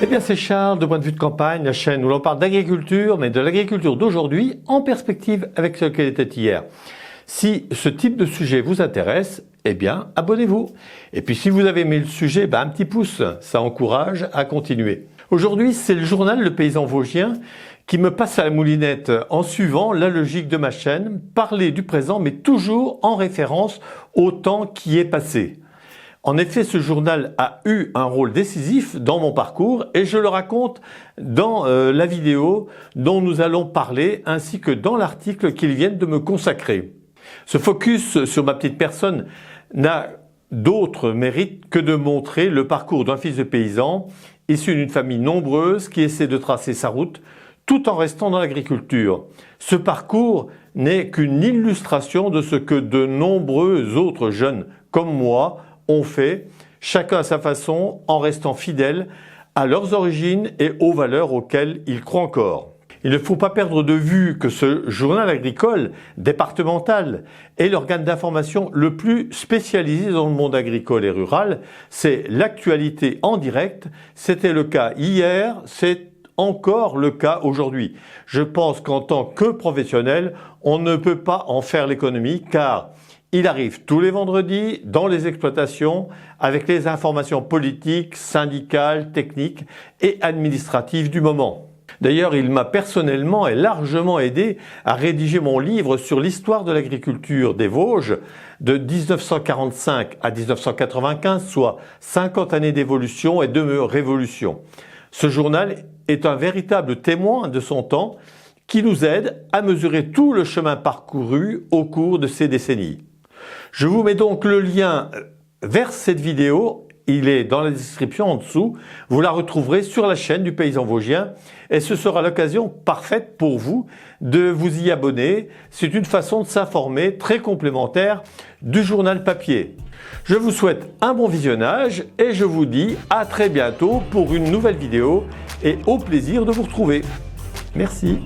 Eh bien c'est Charles de Point de vue de campagne, la chaîne où l'on parle d'agriculture, mais de l'agriculture d'aujourd'hui en perspective avec ce qu'elle était hier. Si ce type de sujet vous intéresse, eh bien abonnez-vous. Et puis si vous avez aimé le sujet, un petit pouce, ça encourage à continuer. Aujourd'hui c'est le journal Le Paysan Vosgien qui me passe à la moulinette en suivant la logique de ma chaîne, parler du présent mais toujours en référence au temps qui est passé. En effet, ce journal a eu un rôle décisif dans mon parcours et je le raconte dans la vidéo dont nous allons parler ainsi que dans l'article qu'ils viennent de me consacrer. Ce focus sur ma petite personne n'a d'autre mérite que de montrer le parcours d'un fils de paysan issu d'une famille nombreuse qui essaie de tracer sa route tout en restant dans l'agriculture. Ce parcours n'est qu'une illustration de ce que de nombreux autres jeunes comme moi ont fait, chacun à sa façon, en restant fidèles à leurs origines et aux valeurs auxquelles ils croient encore. Il ne faut pas perdre de vue que ce journal agricole départemental est l'organe d'information le plus spécialisé dans le monde agricole et rural. C'est l'actualité en direct. C'était le cas hier, c'est encore le cas aujourd'hui. Je pense qu'en tant que professionnel, on ne peut pas en faire l'économie car il arrive tous les vendredis dans les exploitations avec les informations politiques, syndicales, techniques et administratives du moment. D'ailleurs, il m'a personnellement et largement aidé à rédiger mon livre sur l'histoire de l'agriculture des Vosges de 1945 à 1995, soit 50 années d'évolution et de révolution. Ce journal est un véritable témoin de son temps qui nous aide à mesurer tout le chemin parcouru au cours de ces décennies. Je vous mets donc le lien vers cette vidéo, il est dans la description en dessous, vous la retrouverez sur la chaîne du Paysan Vosgien et ce sera l'occasion parfaite pour vous de vous y abonner. C'est une façon de s'informer très complémentaire du journal papier. Je vous souhaite un bon visionnage et je vous dis à très bientôt pour une nouvelle vidéo et au plaisir de vous retrouver. Merci.